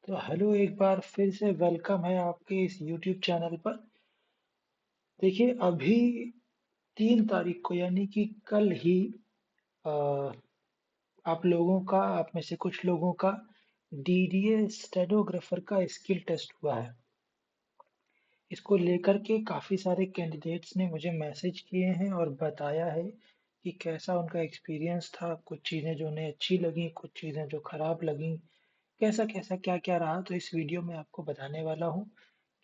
तो हेलो, एक बार फिर से वेलकम है आपके इस यूट्यूब चैनल पर। देखिए, अभी 3 तारीख को यानी कि कल ही अ, आप में से कुछ लोगों का डीडीए स्टेनोग्राफर का स्किल टेस्ट हुआ है। इसको लेकर के काफ़ी सारे कैंडिडेट्स ने मुझे मैसेज किए हैं और बताया है कि कैसा उनका एक्सपीरियंस था। कुछ चीज़ें जो उन्हें अच्छी लगी, कुछ चीज़ें जो खराब लगी, कैसा-कैसा, क्या-क्या रहा। तो इस वीडियो में आपको बताने वाला हूँ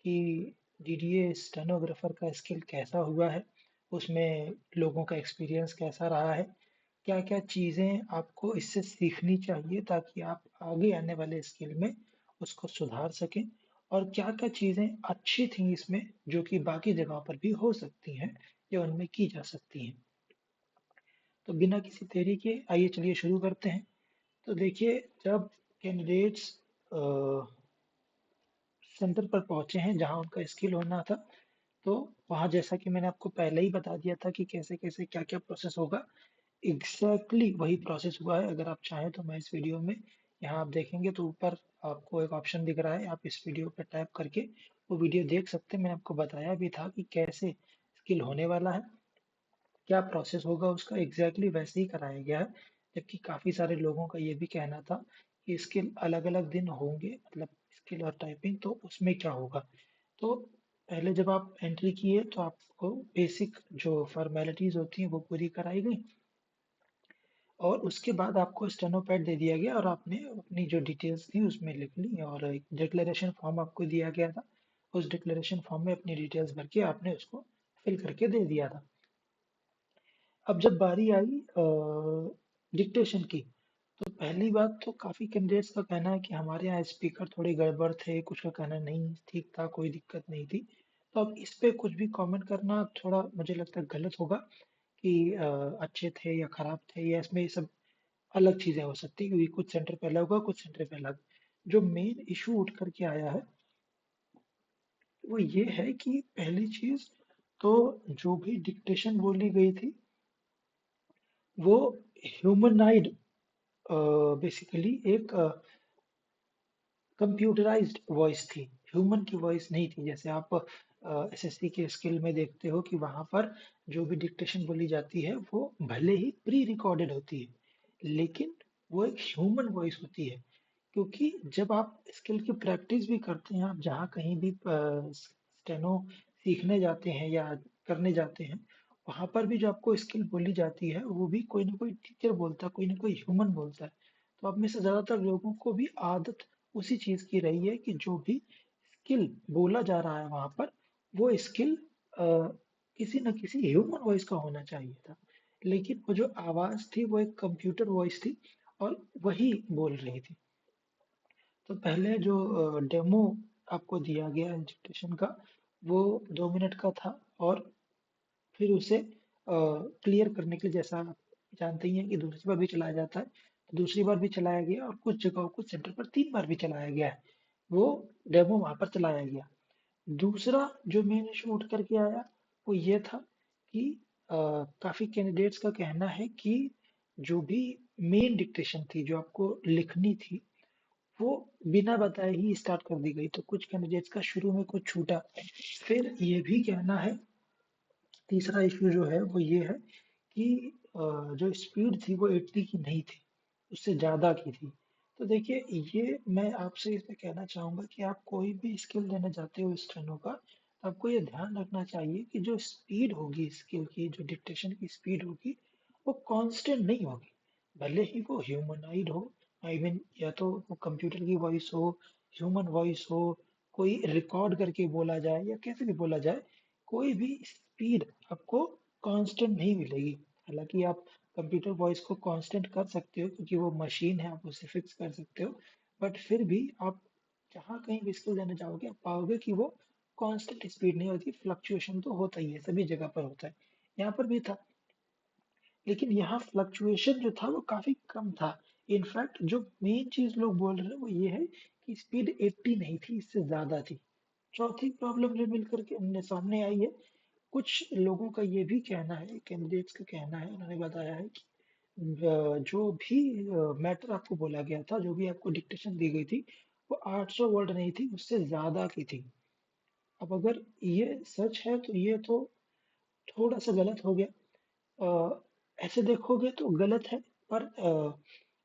कि डीडीए स्टेनोग्राफर का स्किल कैसा हुआ है, उसमें लोगों का एक्सपीरियंस कैसा रहा है, क्या-क्या चीज़ें आपको इससे सीखनी चाहिए ताकि आप आगे आने वाले स्किल में उसको सुधार सकें, और क्या-क्या चीज़ें अच्छी थी इसमें जो कि बाकी जगहों पर भी हो सकती हैं या उनमें की जा सकती हैं। तो बिना किसी देरी के आइए चलिए शुरू करते हैं। तो देखिए, जब कैंडिडेट्स अ, सेंटर पर पहुँचे हैं जहाँ उनका स्किल होना था, तो वहाँ जैसा कि मैंने आपको पहले ही बता दिया था कि कैसे-कैसे, क्या-क्या प्रोसेस होगा, एग्ज़ैक्टली वही प्रोसेस हुआ है। अगर आप चाहें तो मैं इस वीडियो में, यहाँ आप देखेंगे तो ऊपर आपको एक ऑप्शन दिख रहा है, आप इस वीडियो पे टैप करके वो वीडियो देख सकते हैं। मैंने आपको बताया भी था कि कैसे स्किल होने वाला है, क्या प्रोसेस होगा उसका, एग्ज़ैक्टली वैसे ही कराया गया है। जबकि काफ़ी सारे लोगों का ये भी कहना था कि स्किल अलग-अलग दिन होंगे, मतलब स्किल और टाइपिंग, तो उसमें क्या होगा। तो पहले जब आप एंट्री किए तो आपको बेसिक जो फ़ॉर्मेलिटीज़ होती हैं वो पूरी कराई गई, और उसके बाद आपको स्टेनो पैड दे दिया गया और आपने अपनी जो डिटेल्स थी उसमें लिख ली, और एक डिक्लेरेशन फॉर्म आपको दिया गया था। उस डिक्लेरेशन फॉर्म में अपनी डिटेल्स भर के आपने उसको फिल करके दे दिया था। अब जब बारी आई डिक्टेशन की, तो पहली बात तो काफ़ी कैंडिडेट्स का कहना है कि हमारे यहाँ स्पीकर थोड़े गड़बड़ थे, कुछ का कहना नहीं ठीक था, कोई दिक्कत नहीं थी। तो अब इस पे कुछ भी कमेंट करना थोड़ा मुझे लगता है गलत होगा कि अच्छे थे या खराब थे, या इसमें ये सब अलग चीज़ें हो सकती हैं, क्योंकि कुछ सेंटर पे अलग होगा, कुछ सेंटर पे अलग। जो मेन इशू उठ कर के आया है, वो ये है कि पहली चीज़ तो जो भी डिक्टेशन बोली गई थी, वो ह्यूमनाइड बेसिकली एक कंप्यूटराइज्ड वॉइस थी, ह्यूमन की वॉइस नहीं थी। जैसे आप एसएससी के स्किल में देखते हो कि वहाँ पर जो भी डिक्टेशन बोली जाती है वो भले ही प्री रिकॉर्डेड होती है, लेकिन वो एक ह्यूमन वॉइस होती है। क्योंकि जब आप स्किल की प्रैक्टिस भी करते हैं, आप जहाँ कहीं भी स्टेनो सीखने जाते हैं या करने जाते हैं, वहाँ पर भी जो आपको स्किल बोली जाती है वो भी कोई ना कोई टीचर बोलता है, कोई ना कोई ह्यूमन बोलता है। तो आप में से ज़्यादातर लोगों को भी आदत उसी चीज़ की रही है कि जो भी स्किल बोला जा रहा है वहाँ पर, वो स्किल किसी न किसी ह्यूमन वॉइस का होना चाहिए था। लेकिन वो जो आवाज़ थी वो एक कंप्यूटर वॉइस थी, और वही बोल रही थी। तो पहले जो डेमो आपको दिया गया एजुकेशन का, वो 2 मिनट का था, और फिर उसे क्लियर करने के लिए, जैसा आप जानते ही हैं कि दूसरी बार भी चलाया जाता है, तो दूसरी बार भी चलाया गया, और कुछ जगहों कुछ सेंटर पर 3 बार भी चलाया गया है। वो डेमो वहाँ पर चलाया गया। दूसरा जो मेन इशू उठ कर के आया, वो ये था कि काफ़ी कैंडिडेट्स का कहना है कि जो भी मेन डिक्टेशन थी, जो आपको लिखनी थी, वो बिना बताए ही स्टार्ट कर दी गई। तो कुछ कैंडिडेट्स का शुरू में कुछ छूटा। फिर ये भी कहना है, तीसरा इश्यू जो है वो ये है कि जो स्पीड थी वो 80 की नहीं थी, उससे ज़्यादा की थी। तो देखिए, ये मैं आपसे इसमें कहना चाहूँगा कि आप कोई भी स्किल लेने जाते हो स्टेनो का, तो आपको ये ध्यान रखना चाहिए कि जो स्पीड होगी स्किल की, जो डिक्टेशन की स्पीड होगी, वो कांस्टेंट नहीं होगी। भले ही वो ह्यूमनाइड हो, आई मीन या तो वो कंप्यूटर की वॉइस हो, ह्यूमन वॉइस हो, कोई रिकॉर्ड करके बोला जाए या कैसे भी बोला जाए, कोई भी स्पीड आपको कांस्टेंट नहीं मिलेगी। हालाँकि आप कंप्यूटर वॉइस को कांस्टेंट कर सकते हो क्योंकि वो मशीन है, आप उसे फिक्स कर सकते हो। बट फिर भी आप जहाँ कहीं भी स्किल लेने जाओगे, आप पाओगे कि वो कांस्टेंट स्पीड नहीं होती, फ्लक्चुएशन तो होता ही है, सभी जगह पर होता है। यहाँ पर भी था, लेकिन यहाँ फ्लक्चुएशन जो था वो काफ़ी कम था। इनफैक्ट जो मेन चीज़ लोग बोल रहे हैं वो ये है कि स्पीड 80 नहीं थी, इससे ज़्यादा थी। चौथी प्रॉब्लम जो मिल कर के सामने आई है, कुछ लोगों का ये भी कहना है, कैंडिडेट्स का कहना है, उन्होंने बताया है कि जो भी मैटर आपको बोला गया था, जो भी आपको डिक्टेशन दी गई थी, वो 800 वर्ड नहीं थी, उससे ज़्यादा की थी। अब अगर ये सच है तो ये तो थोड़ा-सा गलत हो गया। अ, ऐसे देखोगे तो गलत है, पर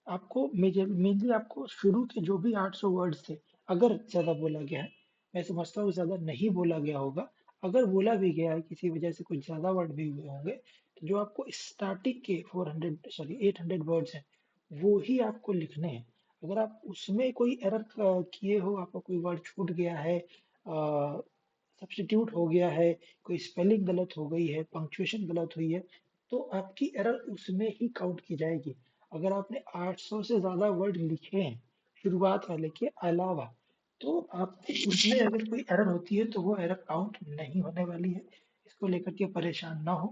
आपको मेनली आपको शुरू के जो भी 800 वर्ड्स थे, अगर ज़्यादा बोला गया है, मैं समझता हूँ ज़्यादा नहीं बोला गया होगा। अगर बोला भी गया है किसी वजह से कुछ ज़्यादा वर्ड भी हुए होंगे, तो जो आपको स्टार्टिंग के 800 वर्ड्स हैं, वो ही आपको लिखने हैं। अगर आप उसमें कोई एरर किए हो, आपका कोई वर्ड छूट गया है, सब्स्टिट्यूट हो गया है, कोई स्पेलिंग गलत हो गई है, पंक्चुएशन गलत हुई है, तो आपकी एरर उसमें ही काउंट की जाएगी। अगर आपने 800 से ज़्यादा वर्ड लिखे हैं, शुरुआत वाले के अलावा, तो आपको उसमें अगर कोई एरर होती है, तो वो एरर काउंट नहीं होने वाली है। इसको लेकर के परेशान ना हो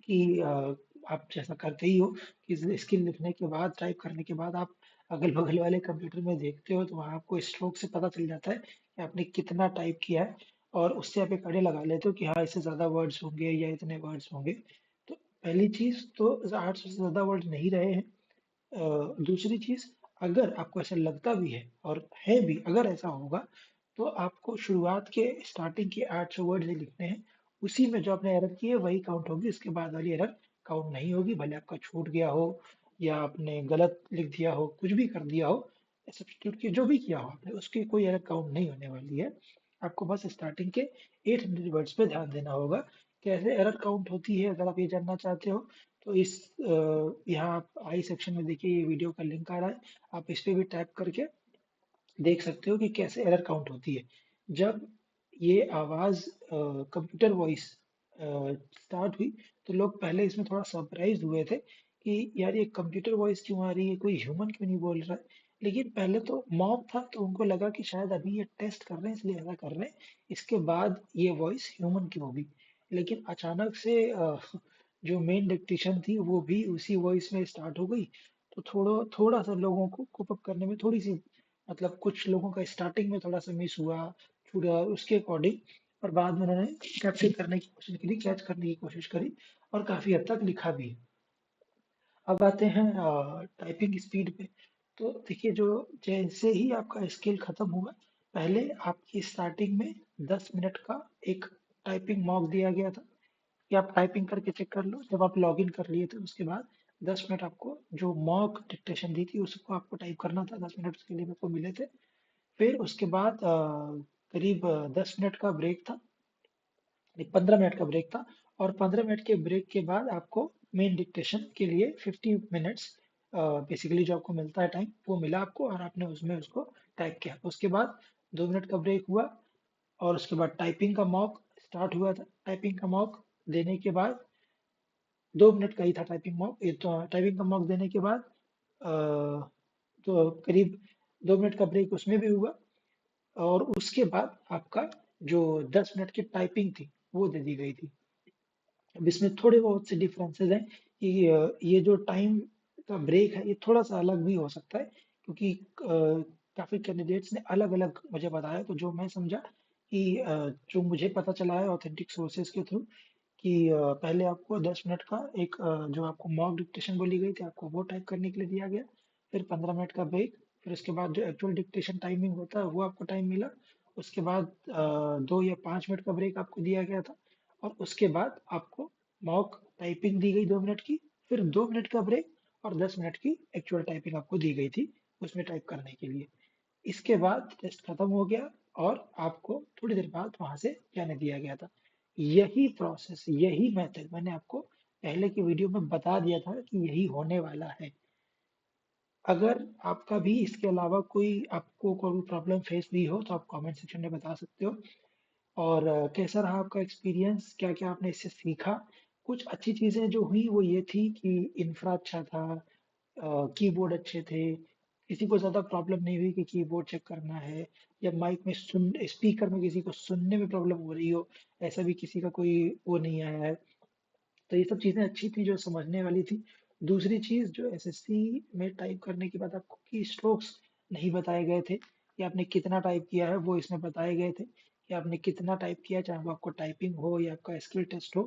कि आप जैसा करते ही हो कि स्किल लिखने के बाद, टाइप करने के बाद आप अगल-बगल वाले कंप्यूटर में देखते हो, तो वहाँ आपको स्ट्रोक से पता चल जाता है कि आपने कितना टाइप किया है और उससे आप एक आइडिया लगा लेते हो कि हाँ, इससे ज़्यादा वर्ड्स होंगे या इतने वर्ड्स होंगे। तो पहली चीज़ तो 800 से ज़्यादा वर्ड नहीं रहे हैं। दूसरी चीज़, अगर आपको ऐसा लगता भी है और है भी, अगर ऐसा होगा, तो आपको शुरुआत के स्टार्टिंग के 800 वर्ड ही लिखने हैं। उसी में जो आपने एरर की है वही काउंट होगी, उसके बाद वाली एरर काउंट नहीं होगी, भले आपका छूट गया हो या आपने गलत लिख दिया हो, कुछ भी कर दिया हो, सब्स्टिट्यूट की जो भी किया हो आपने, उसकी कोई एरर काउंट नहीं होने वाली है। आपको बस स्टार्टिंग के 800 वर्ड्स पे ध्यान देना होगा। कैसे एरर काउंट होती है, अगर आप ये जानना चाहते हो, तो यहाँ आप आई सेक्शन में देखिए, ये वीडियो का लिंक आ रहा है, आप इस पे भी टैप करके देख सकते हो कि कैसे एरर काउंट होती है। जब ये आवाज़ कंप्यूटर वॉइस स्टार्ट हुई, तो लोग पहले इसमें थोड़ा सरप्राइज़ हुए थे कि यार ये कंप्यूटर वॉइस क्यों आ रही है, कोई ह्यूमन क्यों नहीं बोल रहा है। लेकिन पहले तो मॉक था, तो उनको लगा कि शायद अभी ये टेस्ट कर रहे हैं इसलिए ऐसा कर रहे हैं, इसके बाद ये वॉइस ह्यूमन की होगी। लेकिन अचानक से जो मेन डिक्टेशन थी वो भी उसी वॉइस में स्टार्ट हो गई, तो थोड़ा सा लोगों को कोप अप करने में थोड़ी सी, मतलब कुछ लोगों का स्टार्टिंग में थोड़ा-सा मिस हुआ, छूटा, उसके अकॉर्डिंग, और बाद में उन्होंने कैप्चर करने की कोशिश करी, कैच करने की कोशिश करी और काफ़ी हद तक लिखा भी। अब आते हैं टाइपिंग स्पीड पे। तो देखिए, जो जैसे ही आपका स्किल खत्म हुआ, पहले आपकी स्टार्टिंग में 10 मिनट का एक टाइपिंग मॉक दिया गया था कि आप टाइपिंग करके चेक कर लो। जब आप लॉगिन कर लिए थे उसके बाद 10 मिनट आपको जो मॉक डिक्टेशन दी थी उसको आपको टाइप करना था, 10 मिनट उसके लिए मेरे को मिले थे। फिर उसके बाद करीब 10 मिनट का ब्रेक था, नहीं 15 मिनट का ब्रेक था, और 15 मिनट के ब्रेक के बाद आपको मेन डिक्टेशन के लिए 50 मिनट्स बेसिकली जो आपको मिलता है टाइम, वो मिला आपको और आपने उसमें उसको टाइप किया। उसके बाद 2 मिनट का ब्रेक हुआ और उसके बाद टाइपिंग का मॉक स्टार्ट हुआ था। टाइपिंग का मॉक देने के बाद 2 मिनट का ही था टाइपिंग मॉक, ये तो टाइपिंग का मॉक देने के बाद तो करीब 2 मिनट का ब्रेक उसमें भी हुआ और उसके बाद आपका जो 10 मिनट की टाइपिंग थी, वो दे दी गई थी। अब इसमें थोड़े बहुत से डिफरेंसेस हैं कि ये जो टाइम का ब्रेक है, ये थोड़ा-सा अलग भी हो सकता है क्योंकि काफ़ी कैंडिडेट्स ने अलग-अलग मुझे बताया, तो जो मैं समझा कि जो मुझे पता चला है ऑथेंटिक सोर्सेज़ के थ्रू कि पहले आपको 10 मिनट का एक जो आपको मॉक डिक्टेशन बोली गई थी, आपको वो टाइप करने के लिए दिया गया। फिर 15 मिनट का ब्रेक, फिर उसके बाद जो एक्चुअल डिक्टेशन टाइमिंग होता है, वो आपको टाइम मिला। उसके बाद 2 या 5 मिनट का ब्रेक आपको दिया गया था और उसके बाद आपको मॉक टाइपिंग दी गई 2 मिनट की, फिर 2 मिनट का ब्रेक और 10 मिनट की एक्चुअल टाइपिंग आपको दी गई थी, उसमें टाइप करने के लिए। इसके बाद टेस्ट खत्म हो गया और आपको थोड़ी देर बाद वहाँ से जाने दिया गया था। यही प्रोसेस, यही मेथड मैंने आपको पहले की वीडियो में बता दिया था कि यही होने वाला है। अगर आपका भी इसके अलावा कोई आपको कोई प्रॉब्लम फेस हुई हो तो आप कमेंट सेक्शन में बता सकते हो। और कैसा रहा आपका एक्सपीरियंस? क्या-क्या आपने इससे सीखा? कुछ अच्छी चीज़ें जो हुई वो ये थी कि इंफ्रा अच्छा था, कीबोर्ड अच्छे थे, किसी को ज़्यादा प्रॉब्लम नहीं हुई कि कीबोर्ड चेक करना है या माइक में सुन स्पीकर में किसी को सुनने में प्रॉब्लम हो रही हो, ऐसा भी किसी का कोई वो नहीं आया है। तो ये सब चीज़ें अच्छी थी जो समझने वाली थी। दूसरी चीज़, जो एसएससी में टाइप करने के बाद आपको की स्ट्रोक्स नहीं बताए गए थे कि आपने कितना टाइप किया है, वो इसमें बताए गए थे कि आपने कितना टाइप किया, चाहे वो आपको टाइपिंग हो या आपका स्किल टेस्ट हो,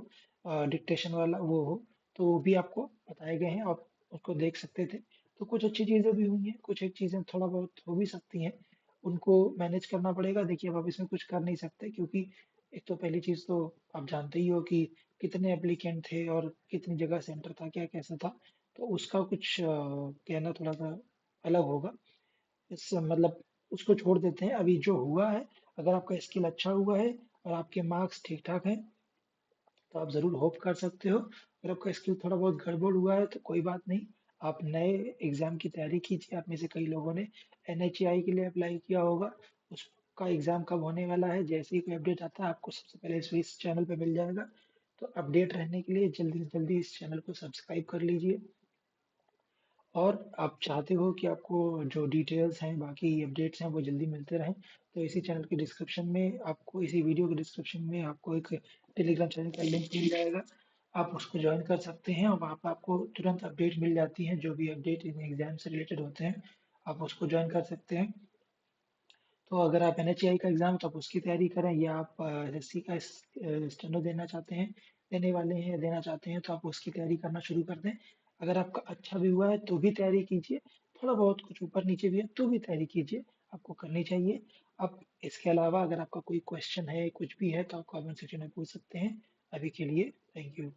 डिक्टेशन वाला वो हो, तो वो भी आपको बताए गए हैं, आप उसको देख सकते थे। तो कुछ अच्छी चीज़ें भी हुई हैं, कुछ एक चीज़ें थोड़ा बहुत हो भी सकती हैं, उनको मैनेज करना पड़ेगा। देखिए, अब आप इसमें कुछ कर नहीं सकते क्योंकि एक तो पहली चीज़ तो आप जानते ही हो कि कितने एप्लीकेंट थे और कितनी जगह सेंटर था, क्या कैसा था, तो उसका कुछ कहना थोड़ा-सा अलग होगा। इस मतलब उसको छोड़ देते हैं, अभी जो हुआ है, अगर आपका स्किल अच्छा हुआ है और आपके मार्क्स ठीक-ठाक हैं, तो आप ज़रूर होप कर सकते हो। अगर आपका स्किल थोड़ा बहुत गड़बड़ हुआ है तो कोई बात नहीं, आप नए एग्ज़ाम की तैयारी कीजिए। आप में से कई लोगों ने एनएचएआई के लिए अप्लाई किया होगा, उसका एग्ज़ाम कब होने वाला है, जैसे ही कोई अपडेट आता है आपको सबसे पहले इस चैनल पे मिल जाएगा। तो अपडेट रहने के लिए जल्दी से जल्दी इस चैनल को सब्सक्राइब कर लीजिए। और आप चाहते हो कि आपको जो डिटेल्स हैं, बाकी अपडेट्स हैं, वो जल्दी मिलते रहें, तो इसी चैनल के डिस्क्रिप्शन में आपको इसी वीडियो के डिस्क्रिप्शन में आपको एक टेलीग्राम चैनल का लिंक मिल जाएगा। आप उसको जॉइन कर सकते हैं और वहाँ पे आपको तुरंत अपडेट मिल जाती है, जो भी अपडेट इन एग्ज़ाम से रिलेटेड होते हैं, आप उसको जॉइन कर सकते हैं। तो अगर आप एनएचएआई का एग्ज़ाम तो आप उसकी तैयारी करें या आप एसएससी का स्टेनो देना चाहते हैं, देने वाले हैं या देना चाहते हैं तो आप उसकी तैयारी करना शुरू कर दें। अगर आपका अच्छा भी हुआ है तो भी तैयारी कीजिए, थोड़ा बहुत कुछ ऊपर-नीचे भी है तो भी तैयारी कीजिए, आपको करनी चाहिए। अब इसके अलावा अगर आपका कोई क्वेश्चन है, कुछ भी है तो आप कमेंट सेक्शन में पूछ सकते हैं। अभी के लिए थैंक यू।